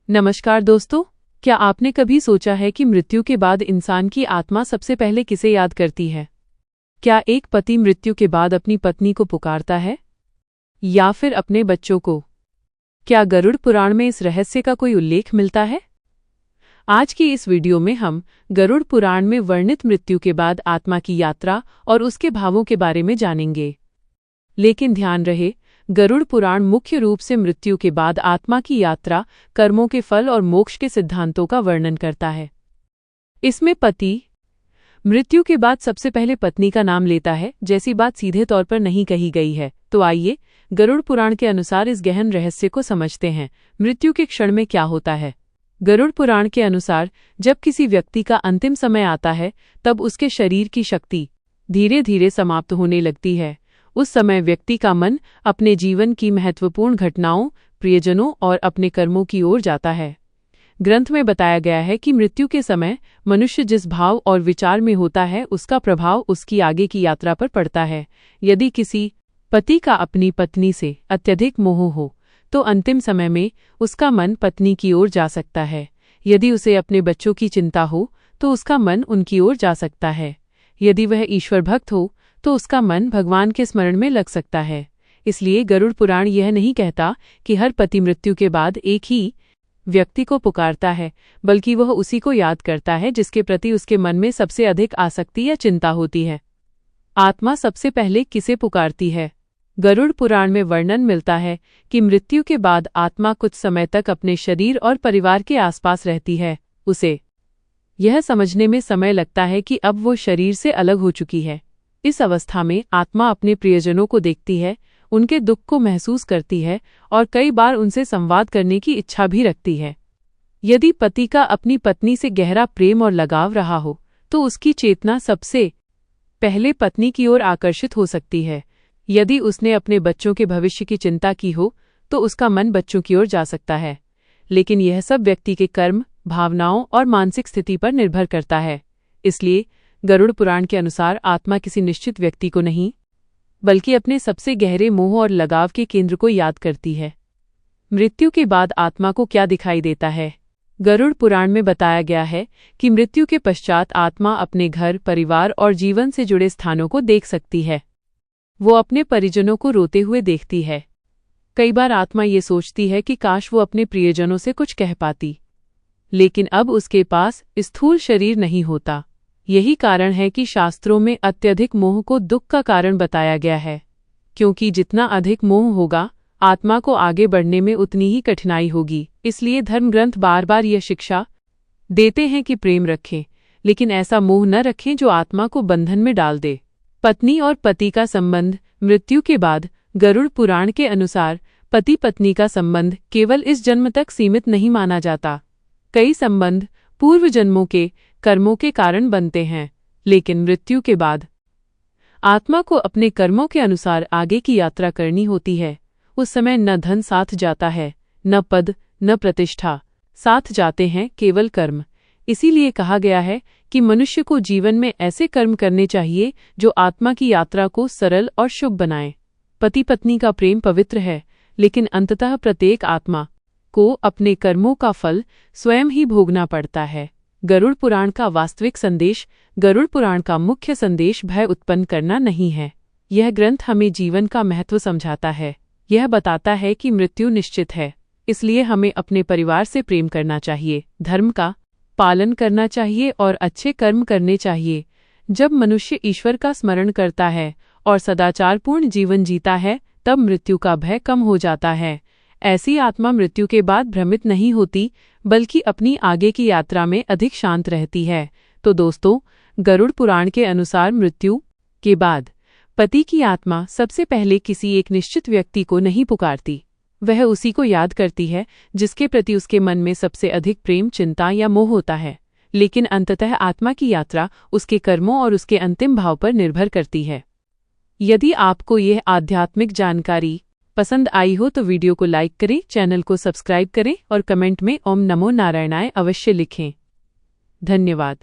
नमस्कार दोस्तों, क्या आपने कभी सोचा है कि मृत्यु के बाद इंसान की आत्मा सबसे पहले किसे याद करती है? क्या एक पति मृत्यु के बाद अपनी पत्नी को पुकारता है या फिर अपने बच्चों को? क्या गरुड़ पुराण में इस रहस्य का कोई उल्लेख मिलता है? आज की इस वीडियो में हम गरुड़ पुराण में वर्णित मृत्यु के बाद आत्मा की यात्रा और उसके भावों के बारे में जानेंगे। लेकिन ध्यान रहे, गरुड़ पुराण मुख्य रूप से मृत्यु के बाद आत्मा की यात्रा, कर्मों के फल और मोक्ष के सिद्धांतों का वर्णन करता है। इसमें पति मृत्यु के बाद सबसे पहले पत्नी का नाम लेता है, जैसी बात सीधे तौर पर नहीं कही गई है। तो आइए गरुड़ पुराण के अनुसार इस गहन रहस्य को समझते हैं। मृत्यु के क्षण में क्या होता है? गरुड़ पुराण के अनुसार जब किसी व्यक्ति का अंतिम समय आता है, तब उसके शरीर की शक्ति धीरे धीरे समाप्त होने लगती है। उस समय व्यक्ति का मन अपने जीवन की महत्वपूर्ण घटनाओं, प्रियजनों और अपने कर्मों की ओर जाता है। ग्रंथ में बताया गया है कि मृत्यु के समय मनुष्य जिस भाव और विचार में होता है, उसका प्रभाव उसकी आगे की यात्रा पर पड़ता है। यदि किसी पति का अपनी पत्नी से अत्यधिक मोह हो, तो अंतिम समय में उसका मन पत्नी की ओर जा सकता है। यदि उसे अपने बच्चों की चिंता हो, तो उसका मन उनकी ओर जा सकता है। यदि वह ईश्वर भक्त हो, तो उसका मन भगवान के स्मरण में लग सकता है। इसलिए गरुड़ पुराण यह नहीं कहता कि हर पति मृत्यु के बाद एक ही व्यक्ति को पुकारता है, बल्कि वह उसी को याद करता है जिसके प्रति उसके मन में सबसे अधिक आसक्ति या चिंता होती है। आत्मा सबसे पहले किसे पुकारती है? गरुड़ पुराण में वर्णन मिलता है कि मृत्यु के बाद आत्मा कुछ समय तक अपने शरीर और परिवार के आसपास रहती है। उसे यह समझने में समय लगता है कि अब वो शरीर से अलग हो चुकी है। इस अवस्था में आत्मा अपने प्रियजनों को देखती है, उनके दुख को महसूस करती है और कई बार उनसे संवाद करने की इच्छा भी रखती है। यदि पति का अपनी पत्नी से गहरा प्रेम और लगाव रहा हो, तो उसकी चेतना सबसे पहले पत्नी की ओर आकर्षित हो सकती है। यदि उसने अपने बच्चों के भविष्य की चिंता की हो, तो उसका मन बच्चों की ओर जा सकता है। लेकिन यह सब व्यक्ति के कर्म, भावनाओं और मानसिक स्थिति पर निर्भर करता है। इसलिए गरुड़ पुराण के अनुसार आत्मा किसी निश्चित व्यक्ति को नहीं, बल्कि अपने सबसे गहरे मोह और लगाव के केंद्र को याद करती है। मृत्यु के बाद आत्मा को क्या दिखाई देता है? गरुड़ पुराण में बताया गया है कि मृत्यु के पश्चात आत्मा अपने घर, परिवार और जीवन से जुड़े स्थानों को देख सकती है। वो अपने परिजनों को रोते हुए देखती है। कई बार आत्मा ये सोचती है कि काश वो अपने प्रियजनों से कुछ कह पाती, लेकिन अब उसके पास स्थूल शरीर नहीं होता। यही कारण है कि शास्त्रों में अत्यधिक मोह को दुख का कारण बताया गया है, क्योंकि जितना अधिक मोह होगा, आत्मा को आगे बढ़ने में उतनी ही कठिनाई होगी। इसलिए धर्म ग्रंथ बार बार यह शिक्षा देते हैं कि प्रेम रखें, लेकिन ऐसा मोह न रखें जो आत्मा को बंधन में डाल दे। पत्नी और पति का संबंध मृत्यु के बाद गरुड़ पुराण के अनुसार पति पत्नी का संबंध केवल इस जन्म तक सीमित नहीं माना जाता। कई संबंध पूर्व जन्मों के कर्मों के कारण बनते हैं, लेकिन मृत्यु के बाद आत्मा को अपने कर्मों के अनुसार आगे की यात्रा करनी होती है। उस समय न धन साथ जाता है, न पद, न प्रतिष्ठा, साथ जाते हैं केवल कर्म। इसीलिए कहा गया है कि मनुष्य को जीवन में ऐसे कर्म करने चाहिए जो आत्मा की यात्रा को सरल और शुभ बनाएं। पति पत्नी का प्रेम पवित्र है, लेकिन अंततः प्रत्येक आत्मा को अपने कर्मों का फल स्वयं ही भोगना पड़ता है। गरुड़ पुराण का वास्तविक संदेश गरुड़ पुराण का मुख्य संदेश भय उत्पन्न करना नहीं है। यह ग्रंथ हमें जीवन का महत्व समझाता है। यह बताता है कि मृत्यु निश्चित है, इसलिए हमें अपने परिवार से प्रेम करना चाहिए, धर्म का पालन करना चाहिए और अच्छे कर्म करने चाहिए। जब मनुष्य ईश्वर का स्मरण करता है और सदाचारपूर्ण जीवन जीता है, तब मृत्यु का भय कम हो जाता है। ऐसी आत्मा मृत्यु के बाद भ्रमित नहीं होती, बल्कि अपनी आगे की यात्रा में अधिक शांत रहती है। तो दोस्तों, गरुड़ पुराण के अनुसार मृत्यु के बाद पति की आत्मा सबसे पहले किसी एक निश्चित व्यक्ति को नहीं पुकारती। वह उसी को याद करती है जिसके प्रति उसके मन में सबसे अधिक प्रेम, चिंता या मोह होता है। लेकिन अंततः आत्मा की यात्रा उसके कर्मों और उसके अंतिम भाव पर निर्भर करती है। यदि आपको यह आध्यात्मिक जानकारी पसंद आई हो तो वीडियो को लाइक करें, चैनल को सब्सक्राइब करें और कमेंट में ओम नमो नारायणाय अवश्य लिखें। धन्यवाद।